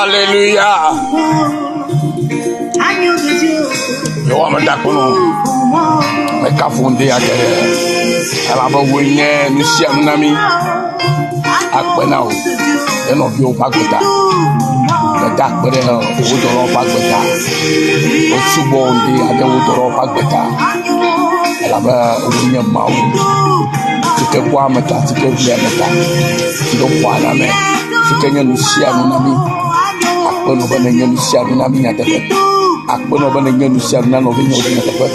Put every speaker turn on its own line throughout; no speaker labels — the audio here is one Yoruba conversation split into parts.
Alléluia. Yo wa mata kono. Me ka fondé akere. Ala ba wonye ni sia nami. Akpena o. E no bi o pagbeta. Me da pere o doro pagbeta. O subo ndi ade o doro pagbeta. Ala ba wonye ma o. Tike kwa mata, tike via mata. Tike kwa na me. Tike nyanu sia nami. Akpono ba nyanu sia nami nyatepe. Akpono ba nyanu sia nami no nyatepe.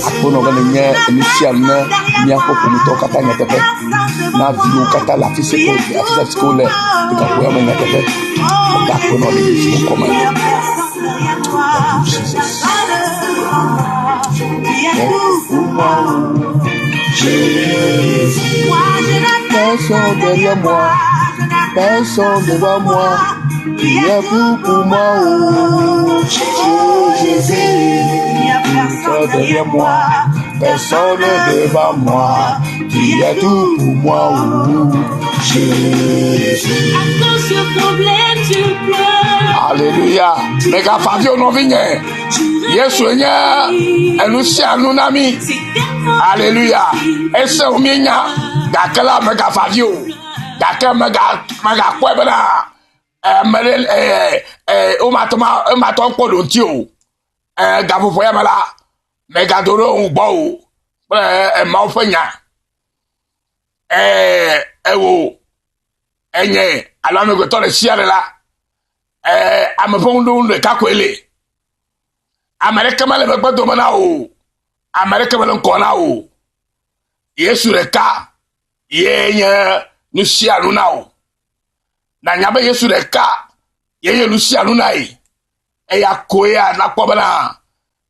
Akpono ba nyanu sia nami miako kumito kata nyatepe. Na viu kata la fise ko ya fise skole. Tike kwa me nyatepe. Akpono le fise ko ma. Personne derrière moi, personne devant moi, il y a tout pour moi, oh Jésus. Personne derrière moi, personne devant moi, il y a tout pour moi, oh Jésus.
Attention problème, tu pleures.
Alléluia. Mais quand Fabio non vient, Yesu nya, enusia nunami. Alléluia. Ese uminya. Dakala mega Fabio. Dakala mega kwebana. Merel umaton kodotio. Gabu foyamala. Mega doro ngbo. Maufenya. Ewo. Enye. Alo me go tole siare la. Amapondu le kakwele. Amerika male me gbodo mana o. Amerika male nkona o. Yesu reka. Yenye nusia luna o. Na nyabe Yesu reka. Yenye nusia luna e. Eya koya na kwabana.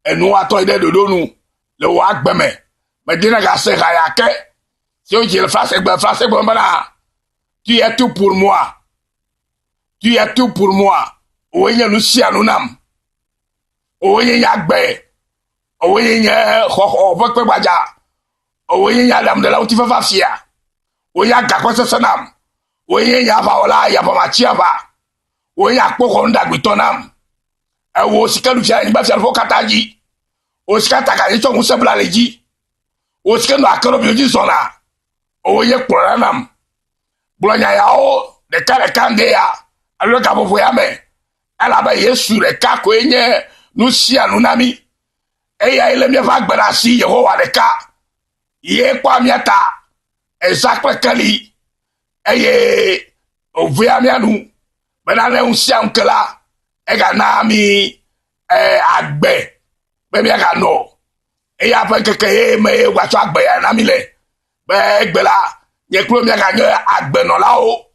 Enu ato ide dodonu. Le wa gbeme. Medina ga se hayake. Si o jile France bana. Tu es tout pour moi. Tu es tout pour moi. Owenye nusia lunam. Owenye yagbe. Owenye ovekwe baja. Owenye yadam de la utifa fafia. Oya gakwese sanam. Owenye yabaola yabamachiaba. Owenye akpoko ndagbitonam. Ewo sika lufia niba fia lufo kataji. Osika takani chongu sebla leji. Osika no akero bioji zona. Owenye kuranam. Blonya yao de kare kande ya. Alo kabo foyame. Ela ba Yesu le ka ko enye nu sia nu nami. Eya ile mi fa gbara si Yehowa de ka. Ye kwa miata. Exactly kali. Eye ovoyame anu. Bena le un sia unkela. Ega na mi agbe. Be mi aga no. Eya pa keke me wa so agbe ya na mi le. Be gbela. Ye klo mi aga nye agbe no la o.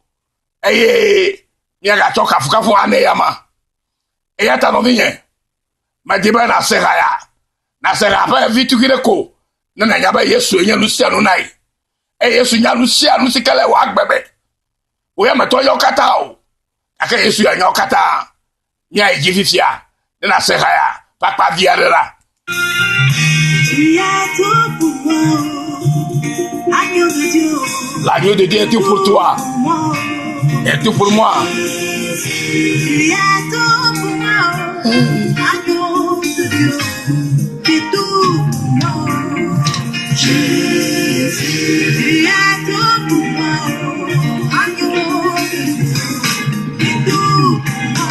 Eye mi aga to kafu ane yama. Eya ta no vinye. Ma diba na seraya. Na seraya pa vitu kireko. Na nyaba Yesu enye lusia no nai. Yesu nya lusia no sikale wa agbebe. O ya meto yo kata o. Aka Yesu ya nya kata. Nya ejififia. Na seraya. Papa viarela.
Tu as tout pour moi. Agneau de Dieu.
L'agneau de Dieu est tout pour toi. Et tout pour moi.
Tu as tout pour moi. Agneau de Dieu. C'est tout pour moi. Jésus. Tu as tout pour moi. Agneau de Dieu. C'est tout pour moi.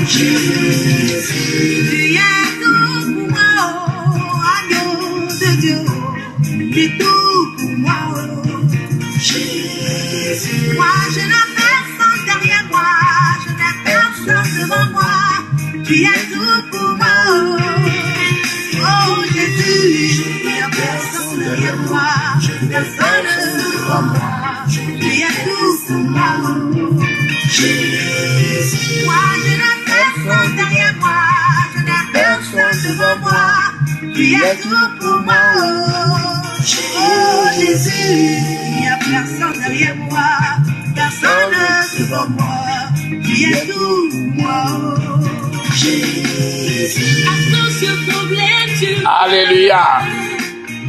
Jésus. Tu as tout pour moi. Agneau de Dieu. C'est tout pour moi. Jésus. Moi, je n'ai personne derrière moi. Je n'ai personne devant moi. Tu as tout pour moi. Oh Jésus, il n'y a personne derrière moi. Personne devant moi. Tu as tout pour moi. Jésus. Moi, je n'ai personne derrière moi. Je n'ai personne devant moi. Tu as tout pour moi. Oh Jésus, il n'y a personne derrière moi, personne devant moi, tu es tout pour moi. Jésus. Attention problème, tu.
Alléluia.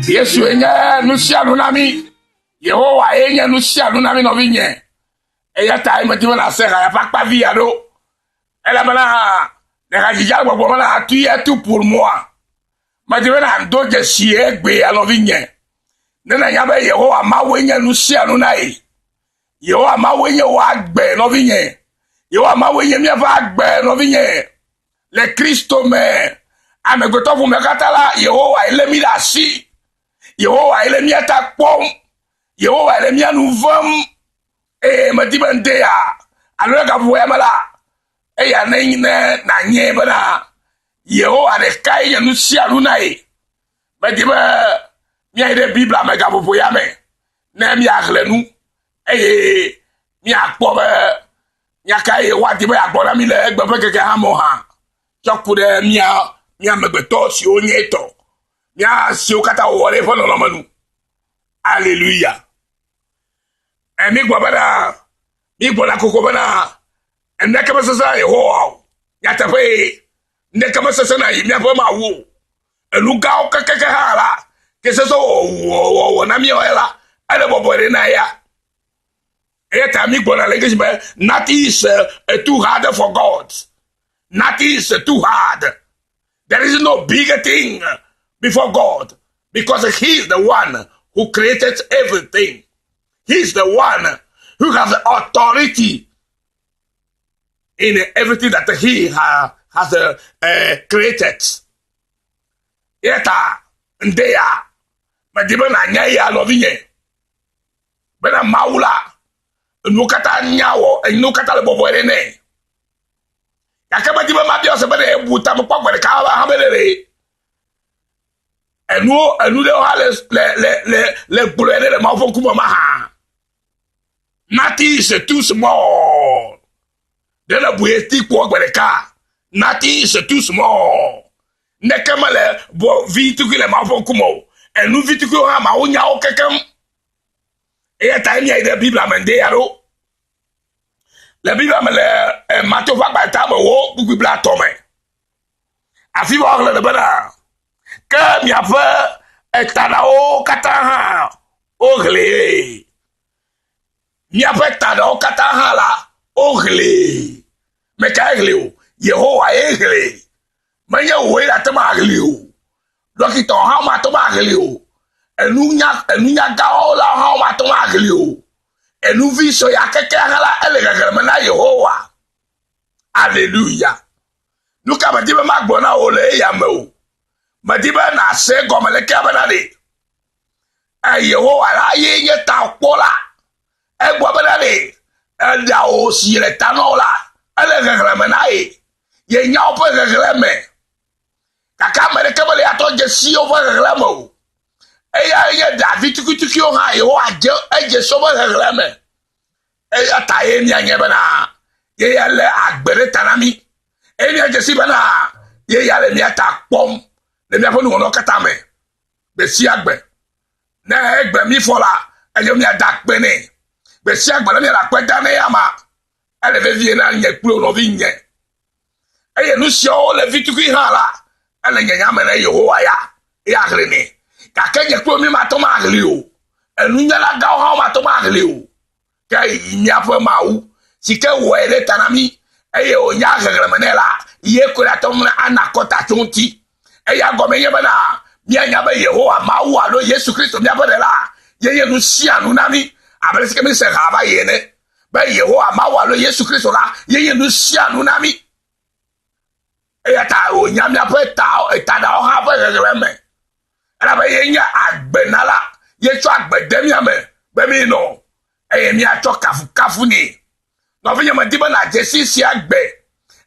Yesu enye nusia nunami. Yehowa enye nusia nunami no vinye. Eya ta imetiwa na sera ya pakpa via do. Elle a maintenant, les radical, tu es tout pour moi. Ma dit, maintenant, d'autres chiens, bé, à l'envigne. Nena yabe yeho ama wenye nusi anu nai. Yeho ama wenye wagbe no vinye. Yeho ama wenye mieva agbe no vinye. Le Christo me. Amegoto fu mekatala yeho wa ele mi dasi. Yeho wa ele mi atak pom. Yeho wa ele mi anu vam. Me di bende ya. Alo ka fu emala. Ya na nye bana. Yeho wa de kai ya nusi anu nai. Me di ba mi a de Bible me ga popo ya me na mi akle nu mi akpo be mi akai wa di be akpo na mi le egbe pe keke ha mo ha choku de mi a megbeto si onye to mi a si o kata wo le fo no manu hallelujah mi gbo bana mi gbo la koko bana ende ke mesesa ye ho ya tape ende ke mesesa na yi mi afa ma wo eluga o keke ha la que se so na mi oela ale bobore na ya eta mi gbona language be nothing is too hard for God. Nothing is too hard. There is no bigger thing before God because he is the one who created everything. He is the one who has authority in everything that he has created. Eta ndeya madiba na nya ya no vinye bena maula nukata nyawo nukata le bobore ne yakaba diba mabio se bena ebuta mo pagwere ka ba habelere enu le ha le bulere le mafo kuma ma ha nothing is too small de la bueti ko gwere ka nothing is too small nekemale bo vitu kile mafo kumo enu vitu ko ha ma onya o kekem e ta mi ide Bible amende yaro la Bible amele Matthieu va ba ta wo Bible atome afi bo le bana que mi afa etana o kata ha ogle mi afa etana o kata ha la ogle me ka egle o Yehowa egle manya wo ira ta ma egle o dokito ha ma to ma egle o enunya ga o la ha ma to ma egle o enu vi so ya keke hala ele gagara na Yehowa hallelujah luka ba dibe ma gbona o le ya me o madiba na se gomele ke abanade Yehowa la ye nye ta pola egbo abanade da o si le tanola ele gagara na ye nya o pe gagara me kaka mere ke bele ato je si o pe gagara mo ye David tukutuki o ha Yehowa je so pe gagara me ta ye nya nye bana ye ya le agbere tanami eni je si bana ye ya le mi ata pom le mi afonu ono kata me be si agbe na egbe mi fola ejo mi ada pe ni be si agbe na mi la pe dane ama ele ve vie na nye kuro no vi nye eye nu si o le vituki hala ele nye nya me na Yehowa ya gre ni ka ke nye kuro mi ma to ma gre o enu nya la ga o ma to ma gre o ka yi afo ma wu sike wo ele tanami eye o nya gre me na la ye ko la to na anakota tonti eya gome bana mianya ba Yehowa ma wo alo Yesu Kristo mia bana la ye nu sia nu nami abele ke mi se ga ba ye ne ba Yehowa ma wo alo Yesu Kristo la ye nu sia nu nami eya ta o nya mia pe ta da o ha ba gere me ala ba ye nya agbenala ye cho agbede mia me be mi no eye mi a cho kafu ni no fi ma diba na jesi si agbe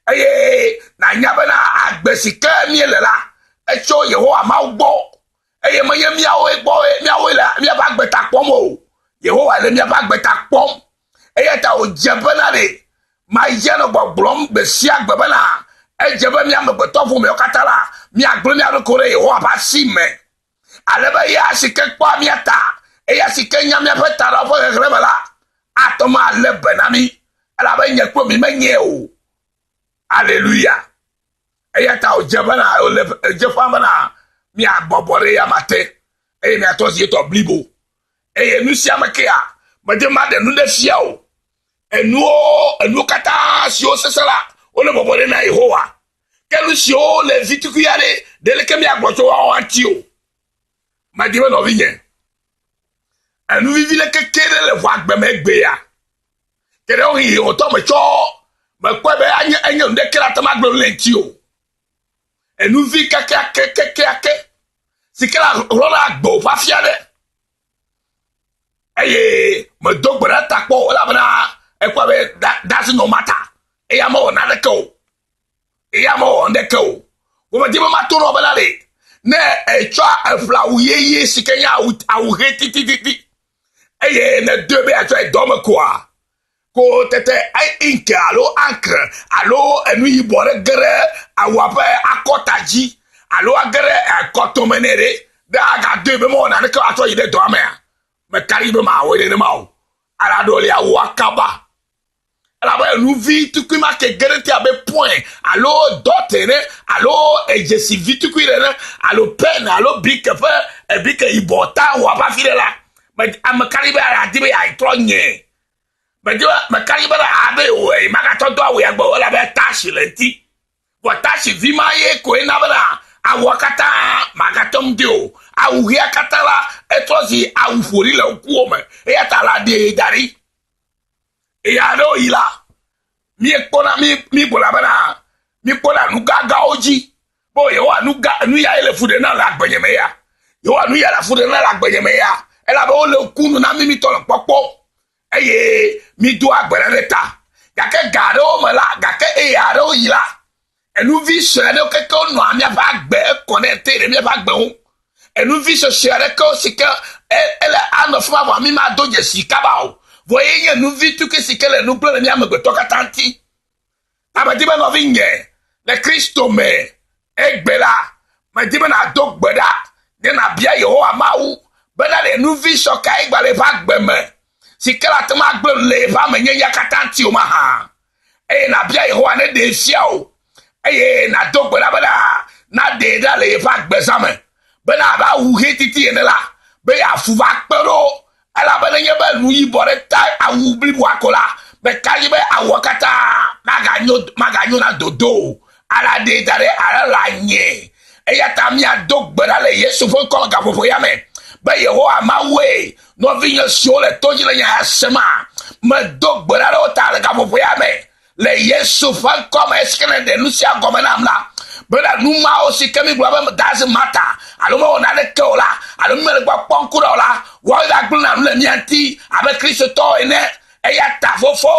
eye na nya bana agbe sika mi le la echo Yehowa ma gbo eye mo ye mi awo gbo mi awo la mi ba gbeta pom o Yehowa le mi ba gbeta pom eye ta o jebana de ma ye no gbogbrom be si agbe bana e jebe mi am gbeto fu me okatala mi agbo mi akore Yehowa ba si me ale ba ye asike kwa mi ata eye asike nya mi peta la fo gre bala atoma le benami ala ba nye kwo mi menye o hallelujah eyata o jebana o le jefamana mi abobore ya mate mi atozi to blibo nu sia makia ma de nu de fia o enu kata si o sesala o le bobole na Yehowa kelu si o le vituku yale de le kemi agbocho wa anti o ma di no vinye anu vivi le kekere le vo agbeme gbe ya kere o yi o to me cho me kwa be anya nde kira tama gbe le nti o anu vi keke sikela rola gbo pa fiade eye me dogbara takpo wala bana ekwa be that's no matter eya mo na de ko eya mo on de ko wo ma di ma to no bala le ne etwa afla uyeye sikenya awu hetititi eye ne debe atwa dome kwa ko tete ai inke alo ankre alo enu yibore gere awape akotaji alo agere akotomenere da ga debe mo na ko atwa yide do amea me karibe ma we ne ma o ala do le awu akaba ala ba enu vi tukuma ke gerenti abe point alo dotene alo ejesi vitukuire alo pen alo bikepe e bike ibota wa ba firela but am karibe ala dibe ai tronye but ma karibe ala abe o e magato do we agbo wala be tashi lenti wa tashi vimaye ko enabala awakata magatom dio awuhia katala etozi awufori le okuome e atala de dari e ya no ila mi ekpona mi bola bana mi kpona nugaga oji bo ye wa nuga nu ya ele fude na la gbenyeme ya ye wa nu ya la fude na la gbenyeme ya e la bo le kunu na mi to popo eye mi do agbere leta gake garo mala gake e ya ro ila enu vi sere ke ko no amia ba gbe connecter le mi ba gbe hu enu vi sere ko sika ele anofuma wa mi ma doje sika ba o voyez nous vit tout que c'est que nous plein de miam toka tanti abadi ba no vinye le Kristo me egbela ma di ba na dog gbeda de na bia Yehowa mawu bena le nous vit so kai gba le ba gbeme sikela te ma gbe le ba menye yakatanti o ma ha e na bia Yehowa ne de fia o e na dog gbeda bena na de da le ba gbezame bena ba wu hetiti ene la be ya fu ba pero ala bana nyeba nu yibore ta awu blibu akola be kalibe awakata maganyo na dodo ala de dare ala la nye eya tamia dogbara le Yesu fo ko ga fofo ya me be Yehowa mawe no vinyo sio le toji le nya sema me dogbara le ta ga fofo ya me le Yesu fo ko ma eskene de lucia gomena amla bela numa o sikemi bua doesn't matter alomo na le kola alomo le gba ponkura la wo da gbuna le mianti abe Kristo to ene eya ta fofo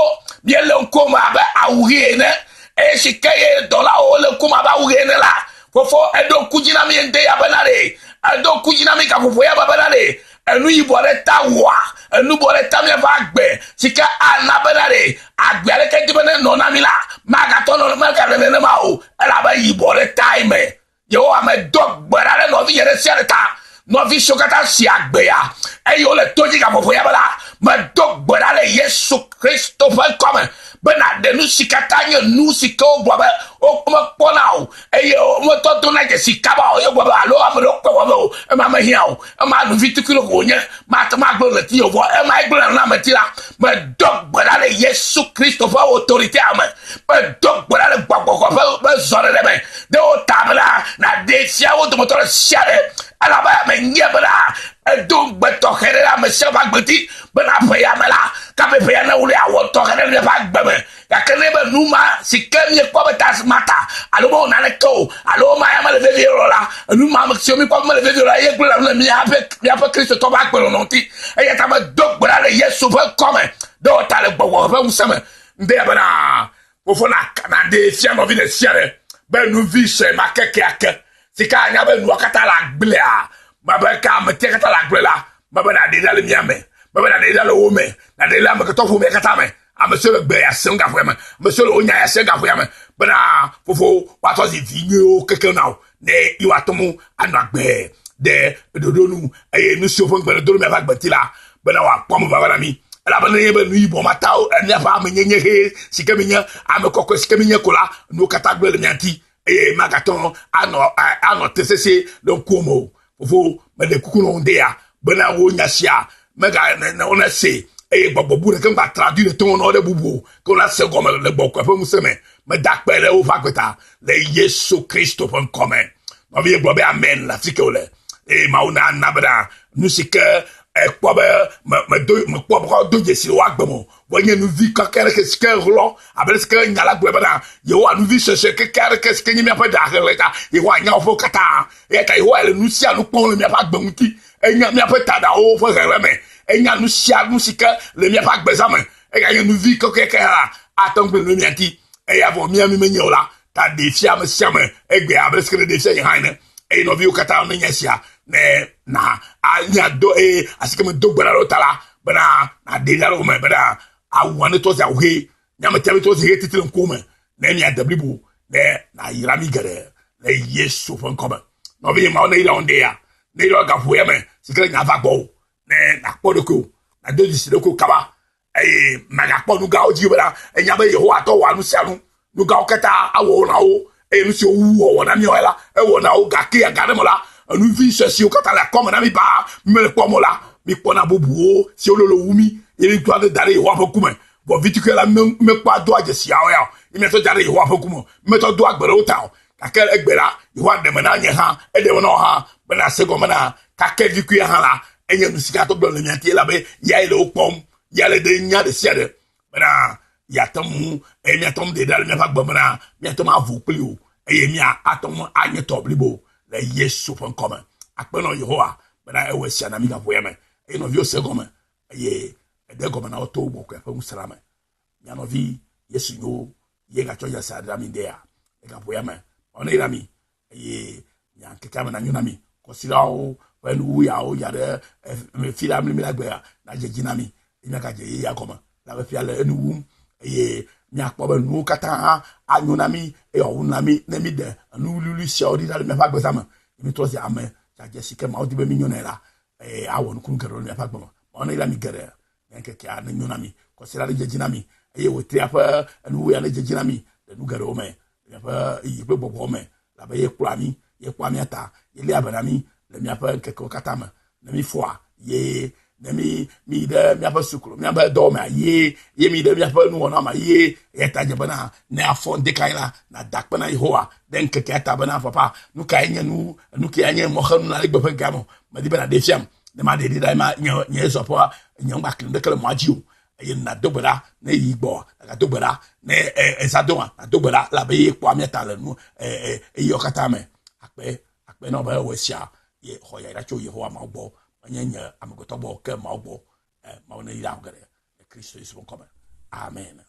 bien le nkoma abe awuhi ene e sikeye dola o le nkoma abe awuhi ene la fofo edo kujina mi ende ya banare edo kujina mi ka fofo ya banare enu yibore ta wa enu bore ta mi va gbe sika anabanare agbere ke dibene no na mi la magato no maga ne ma o ala ba yibore time yo ame dog barare no vi yere serta no vi sokata si agbe ya e yo le toji ka fofo ya bala ma dog barare Yesu Kristo fa come bena de nu sikatanya nu siko boba o kuma pona o e yo mo to do na je sikaba o yo boba alo amro ko wo e ma hia o e ma nu vitikulo ko nye ma ta ma gbo le ti o bo e ma gbo na ma ti la ma dog barare Yesu Kristo fa autorité ama ma dog barare gbagbo ko fa zore de me de o tabla na de sia o to motor siare ala ba me nyebla e do gbeto khere me se ba gbeti bena fa ya mala ka pe ya na ule awo to khere le ba gbeme ya kene be numa sikemi ko betas mata alo mo na le ko alo ma ya male ve rola numa ma siomi ko male ve rola ye gbe la mi ape Kristo to ba gbe no ti e ya ta ma dog bra le Yesu fa come do ta le gbo fa useme nde bana fofo na de fia no vi ne siare be nu vi se ma keke ake sika nya be nu akata la gble a ma be ka me te kata la gble la ma be na de la mi ame ma be na de la o me na de la me to fu me kata me a monsieur le be ya senga fu me monsieur le onya ya senga fu me bana fofo wa to si vinyo keke na ne iwa tomu anu agbe de dodonu e nu si ofo gbe do me ba gbe ti la bana wa pomo ba na mi la bana ye be nu ibo mata o nya fa me nyenye he sika me nya am kokko sika me nya kola no kata gbe le mianti e magaton ano tesese don komo fofo me de kuku no ndia bana wo nya sia mega na ona se et bobo de kan ba traduire ton nom de bubu qu'on a se comme le boko pe mu seme me dakpele o fakweta le Yesu Christo pon commun ma vie globe amen la fikole e mauna nabra nusike e kwa me kwa do jesi wa gbemo wonye nu vi ka kere ke ske rolo abele ske nyala gbe bana ye wa nu vi se ke kere ke ske nyimi apa da hele ka ye wa nya fo kata e ka ye wa le nu sia nu pon le mi apa gbemuti e nya mi apa tada o fo hele me e nya nu sia nu sike le mi apa gbezame e ka ye nu vi ka ke ha atong gbe le mi anti e ya vo mi ami me nyola ta de fia me sia me e gbe abele ske de fia ye haine e no vi o kata no nya sia ne na anya do asike me do gbara ro tala bana na de la ro me bana awane to za we nyama tebe to ze titire nkome na nya dablibu ne na yirami gere le Yesu fon koma no vi ma na ira onde ya ne ro ga fu ya me sikere nya va gbo ne na podoko na do di sidoko kaba maga po nu ga oji bana nya ba yeho ato wa nu sianu nu ga okata awo na o nu si owu o na mi o la wo na o ga ke ya ga ne mo la nu vi se si o kata la koma na mi ba mi le po mo la mi po na bobu o si ololo wumi yeli to ade dare yeho afokume bo vitike la me pa do ajesi ya o ya mi to dare yeho afokumo me to do agbere o ta o kakere egbera yeho ade me na nye ha e de no ha be na se go me na kakere viku ya ha la enye nu sika to do le mi ati la be ya ile o pom ya le de nya de sia de be na ya tomu mi atom de dare mi fa gbo me na mi atom avu pli o e mi atom anye to blibo le Yesu fon koma akpeno yehowa bana ewe sia na mi ga voyeme e no vi se goma ye de goma na oto bo ko fun salama ya no vi Yesu yo ye ga choya sa da mi dia e ga voyeme ona ira mi ye nya nkeka na nyuna mi ko sirawo when we ya o ya de me fila mi la gbe na je jina mi ina ka je ya goma la be fiale enu wum ye nya kpo be nu kata anyuna mi e o na mi na mi de anu lulu sia odi da me fa gbe sama mi to si ame ja Jessica ma odi be mi nyonela awon kun kero me fa gbe ona ila mi gere yanke kya na nyuna mi ko sira de jina mi e wo tri apa anu ya na jina mi de nu gere o me ya fa yi be bobo me la be ye kwa mi ata ye le abana mi le mi apa ke ko kata ma na mi foa ye na mi de mi apa sukuru mi apa do ma ye mi de mi apa nu wona ma ye eta je bana na afon de kaila na dakpana yehowa den ke kata bana papa nu ka nya nu ke anya mo khanu na legbe fa gamo ma di bana de fiam de ma de dai ma nya so po nya ngba kle de kle mo ajiu ye na dogbara na yigbo na dogbara na ezadoma na dogbara la be kwa mi ta le nu yo kata me akpe no ba we sia ye hoya ira cho yehowa ma gbo anya amagoto bo ke ma gbo ma ona ira ngare Kristo Yesu bon koma amen.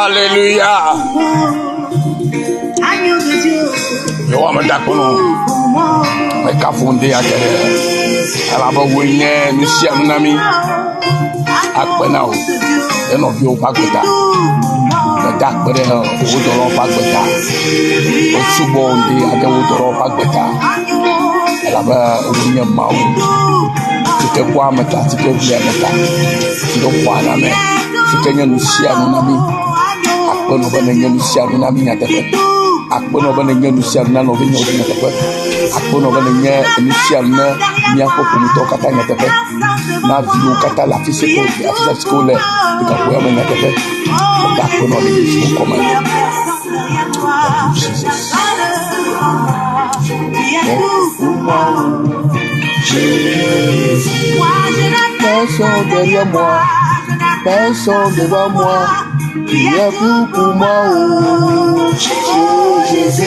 Alléluia. Yo wa me dakono. Me ka fonde akere. Ala ba wonye nu sia nu nami. Akpena o. Eno bi o pagbeta. Me dakpere o doro pagbeta. O subo onde ade o doro pagbeta. Ala ba wonye mawo. Tike kwa meta, tike vle meta. Ndo kwa na me. Tike nyanu sia nu nami. Akpena ba nyanu sia nu nami nyatefe. Akpena ba nyanu sia nu nami nyatefe. Akpena ba nyanu sia nu nyako kumito kata nyatefe. Na vio kata la fisiko, la fisiko le. Tika kwa me nyatefe. Akpena ba nyanu koma. Personne derrière moi, personne devant moi, il y a tout pour moi, oh Jésus.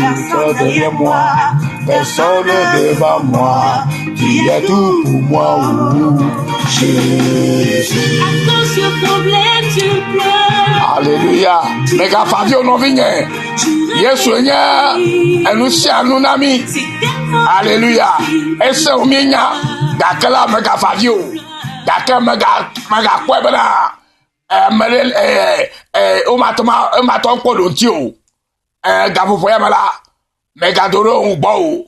Personne derrière moi, personne devant moi, il y a tout pour moi, oh Jésus.
Attention problème, tu pleures.
Alléluia. Mais quand Fabio non vient, Yesu nya enusia nunami. Alléluia. Ese omienya dakala mega Fabio. Dakala mega kwebena mele o maton ko ntio. Gafofo ya mala mega doro ngbo o.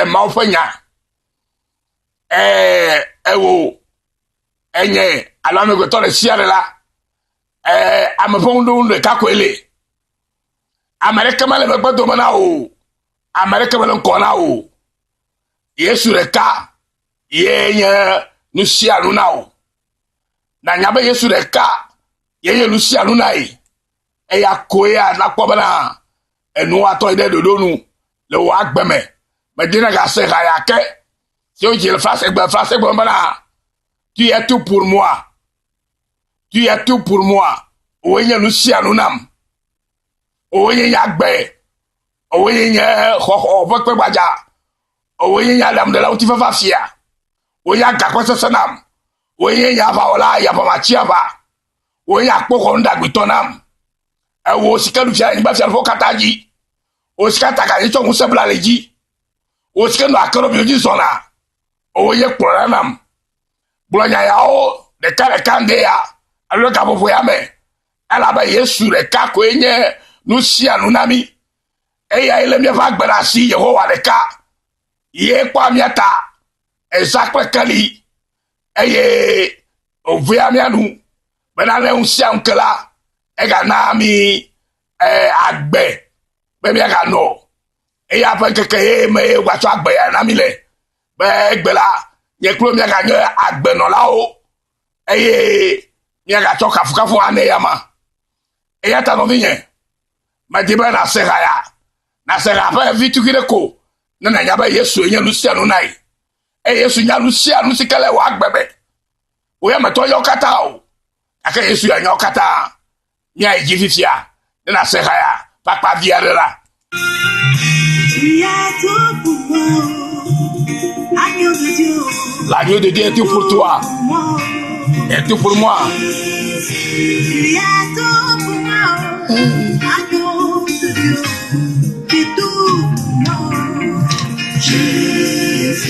Ma ofanya. Ewo enye alame go to le siare la. Amepondu le kakwele. Amerika male begbedo mana o. Amerika male nkona o. Yesu reka yenye nusia luna o. Na nyabe Yesu reka yenye nusia luna e. Eya koya na kwabana enu ato ide dodonu le wa gbeme. Medina ga se ga yake. Si on dit le face bana. Tu es tout pour moi. Tu es tout pour moi. Oyenye nusia lunam. Oyenye yagbe. Oyenye ho vokwe baja. Oyenye alam de la utifa fafia. Oyenye gakwese sanam. Oyenye yavaola yapamachia ba. Oyenye akpoko ndagbitonam. Ewo sikelu fia ni ba fia fo kataji. O sikata ka yicho musebla leji. O sikenu akero bioji sona. Oyenye kporanam. Blonya yao de kale kande ya. Alo kabofo ya me. Ala ba Yesu le ka ko enye nu sia nu nami. Eya ile mi fa gbara si Yehowa le ka. Ye kwa miata. Ezakwe kali. Eye ovia mi anu. Bena le un sia unkela. Ega na mi agbe. Be mi aga no. Eya fa keke me wacho agbe ya na mi le. Be gbela. Ye klo mi aga nyo agbe no la o. Eye mi aga toka fukafu ane yama. Eya ta no vinye. Ma dibe na sera ya. Na sera pa vitu kireko. Na nyaba Yesu enye lusia no nai. Yesu nya lusia no sikele wa agbebe. O ya meto yo kata o. Aka Yesu ya nyo kata. Nya ejififia. Na sera ya. Papa viarela.
Tu as tout pour moi. Agneau de Dieu.
L'agneau de Dieu est tout pour toi. Et tout pour moi.
Tu as tout pour moi. Agneau de Dieu. C'est tout pour moi. Jésus.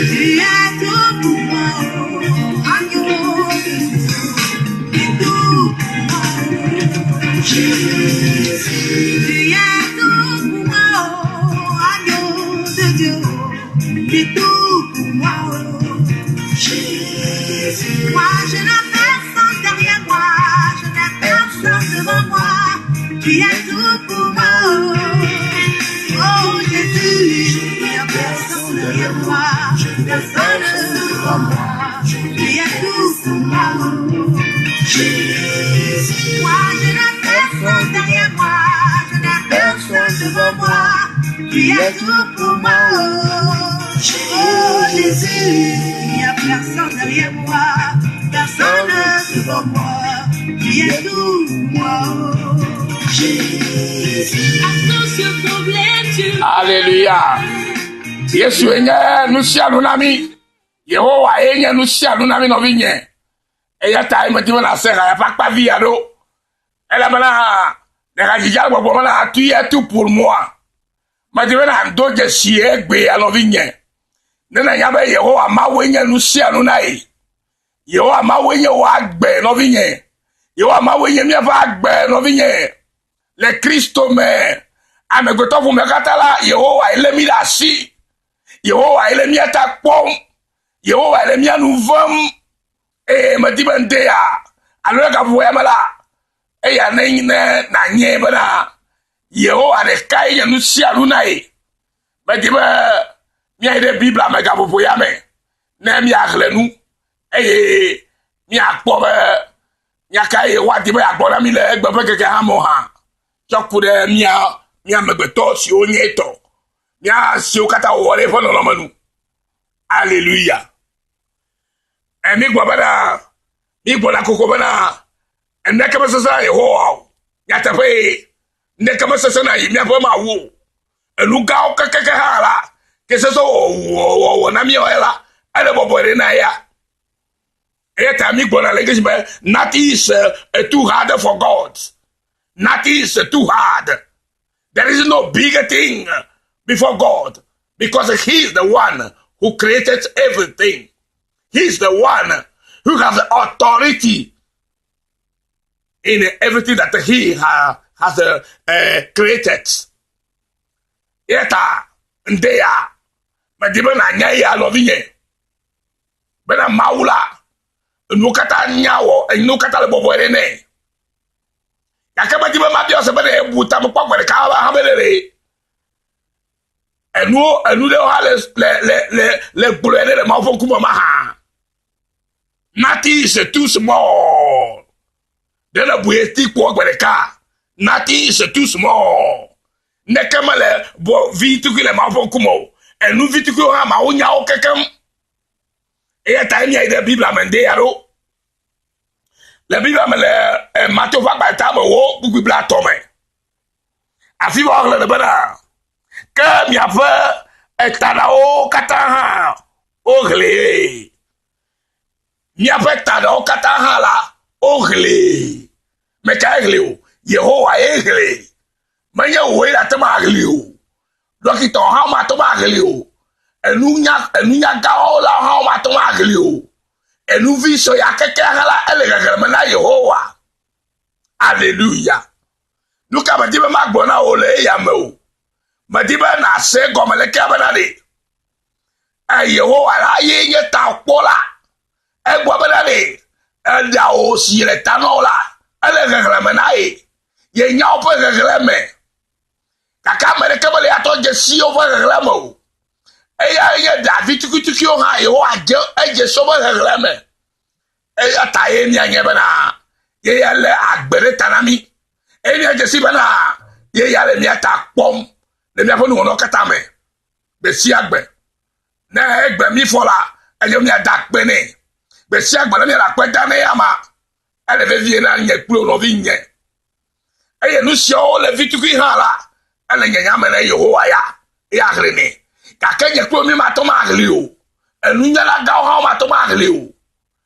Tu as tout pour moi. Agneau de Dieu. C'est tout pour moi. Jésus. Tu as tout pour moi. Agneau de Dieu. C'est tout pour moi. Jésus. Moi, je n'ai personne derrière moi. Je n'ai personne devant moi. Tu es tout pour moi. Oh, Jésus. Il n'y a personne derrière moi. Personne devant moi. Tu es tout pour moi. Jésus. Moi, je n'ai personne derrière moi. Je n'ai personne devant moi. Tu es tout pour moi. Oh Jésus, il n'y a personne derrière moi, personne devant moi, tu es tout pour moi. Jésus, attention problème, tu.
Alléluia. Yesu enye nusia lunami. Yehowa enye nusia lunami no vinye. Eya ta imetiwe na sera ya pakpa viado. Elle a maintenant, les radical, bon, maintenant, tu es tout pour moi. Mais tu veux un dos de siège, à l'envigne. Nena yabe Yehowa mawenye nusia nunai. Yehowa mawenye wagbe novinye. Yehowa mawenye mieva agbe novinye. Le Christo me. Amegoto fu mekatala. Yehowa elemi la si. Yehowa elemi atakpom. Yehowa elemi anuvom. Me di bende ya. Alo ka fu emala. Ya ne na nye bana. Yehowa de kai ya nusia nunai. Me di ba mia ide Bible me ga popo ya me na mi aglenu mi akpo be nya kai wa di be agbo na mi le egbe pe keke ha mo ha choku de mia megbeto si onye to mia si o kata wo le fo no manu hallelujah mi gbo bana mi gbo la koko bana ende ka mesesa Yehowa ya tape ende ka mesesa na yi mi afa ma wo elu ga o keke ha la que se so na mi oela ale bobore na ya eta mi gbona le ke nothing is too hard for God. Nothing is too hard. There is no bigger thing before God because he is the one who created everything. He is the one who has the authority in everything that he has created. Eta ndeya madiba na nya ya lovinye bena maula nukata nyawo nukata le boboere ne yakaba diba mabio se bena buta mo kwakwere ka ha belere enu de ha le bulere le mafo kuma ma ha nati is too small de la bueti kwakwere ka nati is too small nekemale bo vitu kile mafo kuma et nous vite que ha ma onya o kekem et ta mi ide Bible amende yaro la Bible amele Matthieu va ba ta mo wo bu Bible atome afi wa le bana que mi afa etada o kata ha o gle mi afa etada o kata ha la o gle me ka gle o Yehowa e gle manya o e la ta ma gle o Loki to how ma to magli o. Enunya ga ola how ma to magli o. Enu vi so ya keke hala elegagara na Yehowa. Hallelujah. Luka madiba magbona ole ya me o. Madiba na se gomele ke bana de. Yehowa la ye ta pola. Egbo bana de. Enda o si le tanola. Elegagara na e. Ye nya opo gagara me. Kaka mere kebele ato je si over reglamo eya David tukutuki o ha yo aje so over reglame eya ta eni anye bana ye ya le agbere tanami eni aje si bana ye ya le mi ata pom le mi afonu no kata me be si agbe na egbe mi fola eyo mi ada pe ni be si agbe le mi la pe dane ama ele ve vie na nye kuro no vi nye eya nu si o le vituki ha la ele nyanya me na Yehowa ya grene ka kenye kuro mi ma to ma gli o enu nya la ga ha ma to ma gli o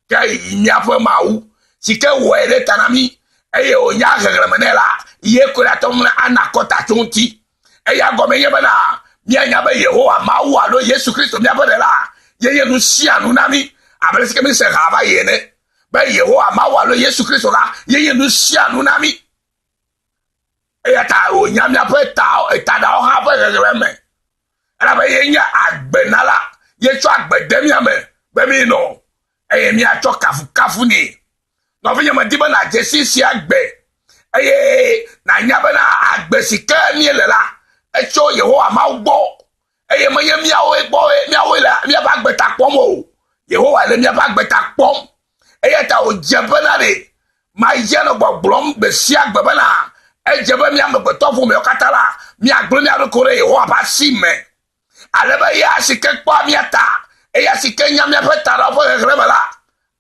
ka yi afa ma wu sike wo ele tanami eye o nya gagara me la ye ko la to na anakota tunti eya go me ye bana mi anya ba Yehowa ma wu alo Yesu Kristo mi abode la ye nu si anu na mi abele sike mi se ga ba ye ne ba Yehowa ma wu alo Yesu Kristo la ye nu si anu na mi ta o nya mi ape ta da o ha fe gere me ala ba ye nya agbenala ye cho agbede mi ame be mi no mi a cho kafu ni no fi nya ma di ba na jesi si agbe na nya ba na agbe sika ni lela cho Yehowa ma gbo ma ye mi awo gbo mi awo la mi ba agbe ta pom o Yehowa le mi ba agbe ta pom ta o je ba na de ma ye no gbogbrom be si agbe ba na ejebe mi amegbeto fu me okatala mi aglo mi adokore Yehowa ba si me aleba ya sike kwa mi ata ya sike nya mi apeta ra fo grebala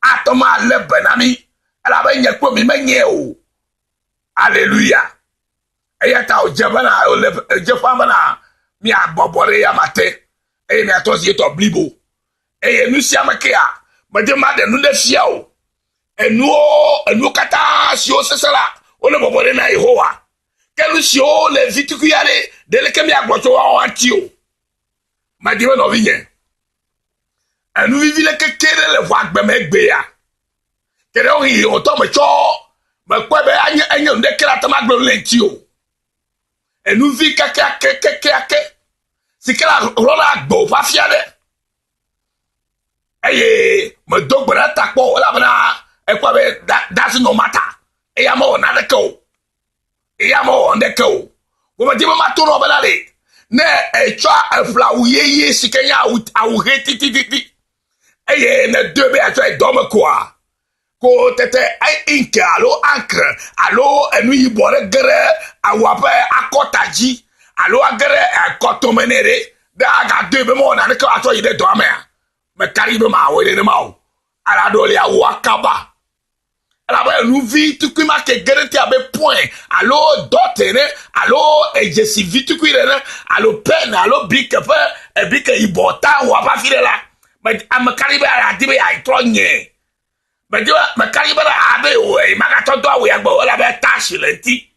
atoma lebe na mi alaba nya kwa mi menye o hallelujah ta o jebe na o le jefa na mi abobore ya mate mi atosi to blibo nu si amakia ma de nu de fia o enu kata si o sesela le bobore na Yehowa kelu si o le vitiku yale de le kemi agboto wa anti o ma di no vinye anu vivi le kekere le wa gbe megbe ya kere o yi o to me cho me kwa be anya nde kira ta magbe le nti o anu vi keke sikela rola gbo fa fiade eye me dogbara takpo wala bana e kwa be that's no matter e ya mo na de ko e ya mo de ko wo ma di ma to no bana le ne e twa afla uyeye sikenya awu retiti eye ne debe a twa do me kwa ko tete ai inke alo ankre alo enu yibore gere awape akotaji alo agere akotomenere da ga debe mo na ne ko ato yide do amea me karibe ma wo ne ma o ala do le awu akaba ala ba nu vi tu kuma ke gerenti abe point alo dotene alo ejesi vitu kwire alo pen alo bike pe e bike ibota wa pa fire la me karibe ala dibe ai tronye me karibe la abe o e magato do awu agbo ala be tashi lenti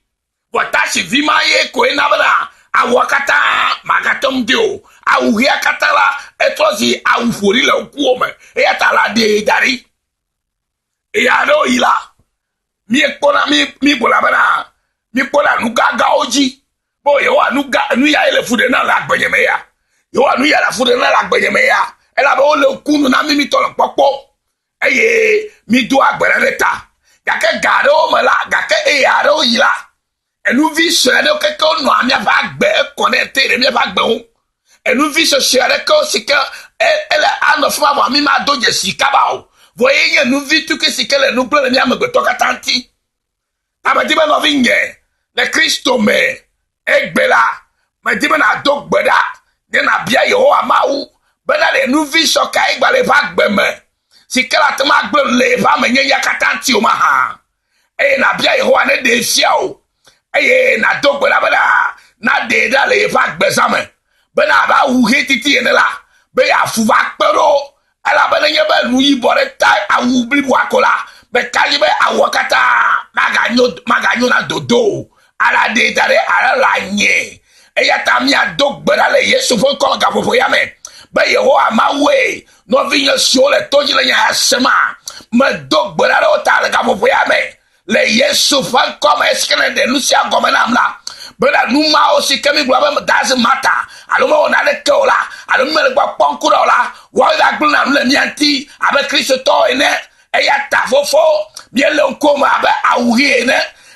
bo tashi vi ma ye ko na bala awakata magatom dio awu ya katala etrozi awu fori le ku o me e atala de dari e ya no ila mi ekpona mi bola bana mi pola nugaga oji bo yo anuga nu ya ele fude na la gbenyeme ya yo anu ya la fude na la gbenyeme ya e la bo le kunu na mi to popo eye mi do agbere leta gake garo me la gake e ya ro ila enu vi sere ke ko no ami ava gbe connecter mi ava gbe hu enu vi so sere ko sike ele anofuma mo mi ma doje sikaba o voyez nous vit tout que c'est qu'elle nous pleure ni ambe to katanti abadi ba no vinge le Kristo me egbela ma di na dog gbeda ni na bia yo amawu bena le nous vit so kai gba le ba gbeme si kala te ma gbe le ba me nya katanti o ma ha e na bia yo ane de fia o e na dog gbeda bena na de da le ba gbezame bena ba wu hetiti ene la be ya fu va pero ala bana nyeba nu yibore ta awu blibu akola be kalibe awakata maganyo na dodo ala de dare ala la nye eya tamia dogbera le Yesu fo ko ga fofo ya me be yeho amawe no vinyo sio le toji le nya sema me dogbera le ta le ga fofo ya me le Yesu fo ko me skene de lucia gomena amla bela numa o si kemi bua ba doesn't matter alo mo na le tola alo me le gba ponkura la wa da gbuna le mianti abe Kristo to ene e ya ta fofo bi le nkoma abe awuri ene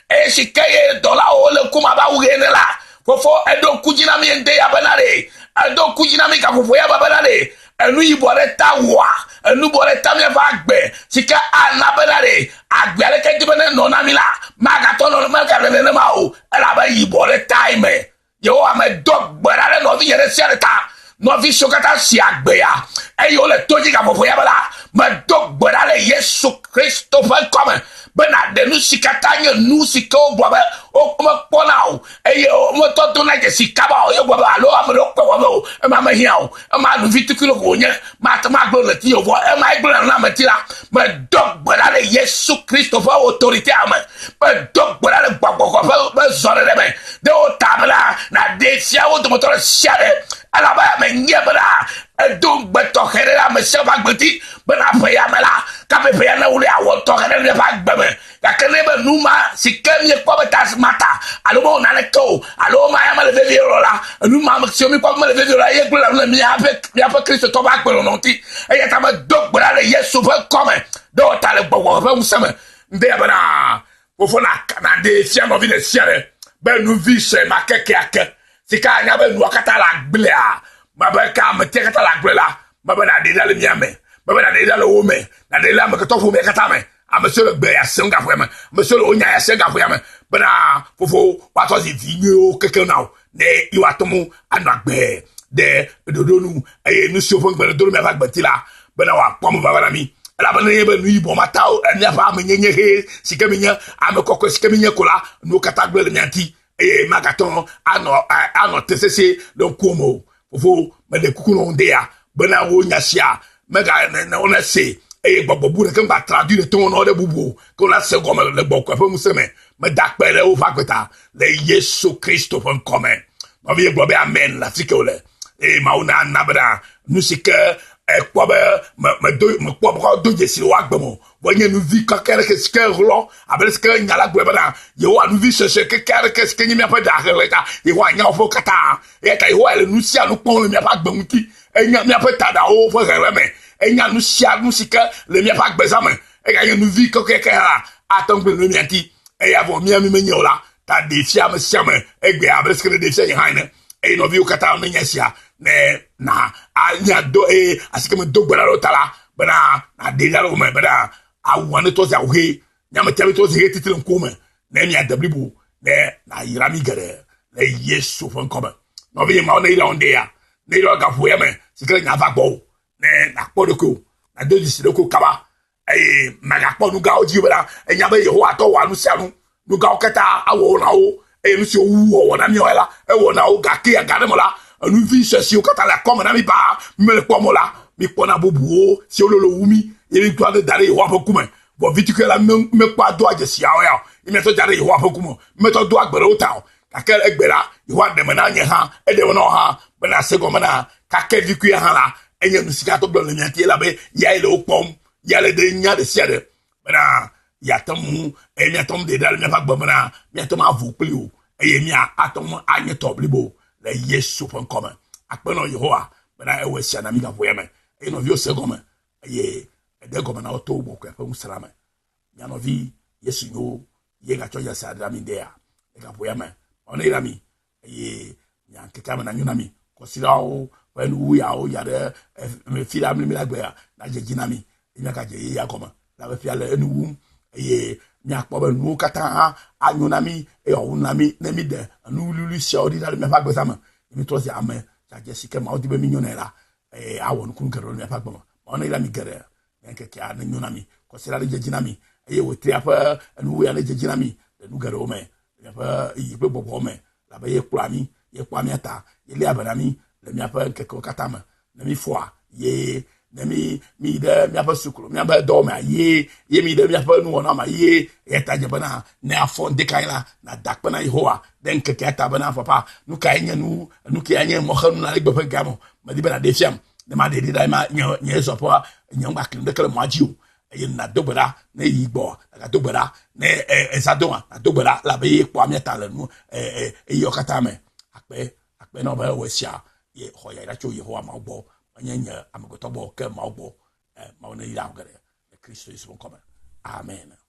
e si keye dola o le nkoma ba awuri ene la fofo e do kujina mi ende ya banare e do kujina mi ka fofo ya banare enu yibore ta wa enu bore ta mi va gbe sika ana banare agbere ke dibene no na mi la maga to no maga le ma o ala ba yibore time yo am dog barare no vi yere sereta no vi sokata si agbe ya e yo le toji ka fofo ya bala ma dog barare Yesu Kristo fa come bena de nu sikata nye nu siko boba o ma pona o e yo mo to to na je sikaba o yo boba lo am lo ko wo e ma hia o e ma nu vitikilo ko nye ma ta ma gbo le ti o vo e ma gbo na ma ti la ma dog barare Yesu Kristo fa autorité am ma dog barare gbagbo ko fa zore de me de o tabla na de sia o de motor siare ala ba me nyebra e dog beto herera me se ba gbeti bena pe ya mela ka pe ya na ule awo to herera le ba gbeme ya kenebe numa sikemi ko betas mata alo mo na le to alo ma ya male vevi rola numa ma siomi ko male vevi rola ye gbla na mi ape Kristo to ba gbelo nonti e ya ta ma dog bra le Yesu fa come do ta le gbowo fa museme nde ya bana fofo na de fia no vi de siare be nu vi se ma keke ake sika anya be nu akata la gbla ma be ka me te kata la gbla ma be na de dale mi ame ma be na de dale wo me na de la me ko to fu me kata me a monsieur le gbe ya senga fu me monsieur le onya ya senga fu me bana fofo wa to si vinyo keke now ne you atomu anagbe de dodonu e nu so fo gbe dodonu me fa gbe ti la bana wa pom va bana mi la bana ye be nu ibo mata o eni afa me nyenye he sika me nya a me kokko sika me nya kola nu kata gbe le nyanti e magaton ano tesese don komo fofo me de kuku no ndea bana wo nya sia mega na ona se et bobo de kan ba traduire ton nom de bobo qu'on a se comme le boko fa museme me dakpele o fakweta le Yesu Kristo fon commun ma vie globe amen la sikole e mauna nabra nusike ekwobe me kwobro do jesi wa gbemo bonye nu vi ka kere ke ske rolo abel ske nyala gbeba na ye wa nu vi se ke kere ke ske nyimia pa da releta ye wa nya ofo kata e ka ye wa le nu sia nu pon le mi pa gbemuti e nya mi pa tada o fo reme e nya nu sia nu sika le mi pa gbezame e ka ye nu vi ka ke ha atong gbe mi anti e ya vo mi me nyola ta de fia me sia me e gbe abel ske de fia ye haine e no vi o kata no nya sia ne na anya do asike me do gbara rotala bana na de la ro me bana awane to za uhe nyama tebe to ze titil nkome na mi adablibu ne na yirami gere na Yesu fon koma no bi ma na ira onde ya na ira ga fo ya me sikere nya va gbo ne na podoko na do disire ko kaba maga po nu ga oji bra enya ba yeho ato wa nu sia nu ga okata awo na o nu si owu o na mi ola wo na o ga ke ya ga mola nu vi se si o kata la koma na mi ba me le mola mi pona bobu o si ololo wumi yemi to ade dare yeho apokume bo vitike la me kwa do aje si awo ya imi to dare yeho apokumo me to do agbere o ta kakere egbera yeho ade me na nye ha ede wo na ha be na se goma na kakere viku ha la enye nu sika to do le nyanti la be ya ile opom ya le de nya de sia de bena ya tomu emi atom de dal me fa gbo bena mi atom avu pli o emi atom anye toblibo le Yesu fon koma akpeno yehoa bena e we sia na mi ga vo yeme e no vi o se goma ye de goma na oto bo kwa fa musrama ya no vi Yesu yo ye ga choya sa dra mi de ya e ga vo yeme ona ira mi ye nya nkeka na nyuna mi ko sira o when we are ya de me fila mi la gbe na je jina mi nya ka je ya koma la be fia le enu ye nya kpo be nu kata anyuna mi e o na mi na mi de anu lulu sia odi dal me fa gbe sama mi to si ame ja je sike ma odi be mi nyona la awon kun kero me fa gbe ona ila mi gere nke ka na nyuna mi ko sira le je jina mi ye wo tri apa anu ya le je jina mi de nu gere o me ya fa yi be bobo me la be ye kura mi ata ye le abana mi le mi apa nke ko kata ma na mi foa ye na mi de mi apa sukuru mi apa do ma ye mi de mi apa nu ona ma ye eta je bana na afon de kaila na dakpa na Yehowa den ke ta bana papa nu ka nya nu ke anya mo khanu na legbe fa gamo ma di bana de fiam de ma de di da ma nya so po nya ngba klim de kala mo ajiu ye na dobara na yigbo ga dobara na esadoma na dobara la be ye kwa mi ta le nu yo kata me akpe no ba we sia ye hoya ira cho Yehowa ma gbo anya amagotobo ke ma gbo ma ona ira ngere Kristo is bon come amen.